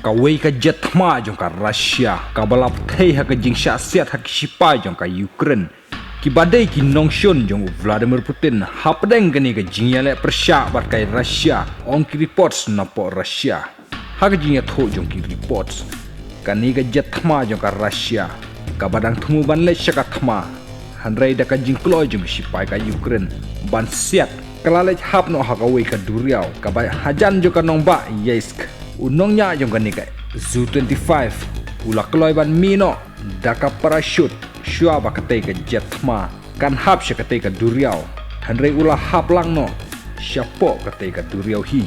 ka wei ka jet ma jongka Russia ka balap thei ha ka jingsha siat ha shipai jongka Ukraine ki badai ki nongshon jong Vladimir Putin hapdeng kani ka jingyale persya bar kai Russia on ki reports na po Russia ha ka jingya tho jong ki reports kani ka jet ma jongka Russia ka badang thumu ban le shaka thma hanrai da ka jingklo jong shipai ka Ukraine ban siat kalale hap no ha ka wei ka duriao ka bai hajan jo ka nong ba yesk unongnya jong kani ka Zu-25 ula kloy ban mino daka parachute shua ba katei ka jetma kan hap sha katei ka duriao hanrei ula hap lang no shapo katei ka duriao hi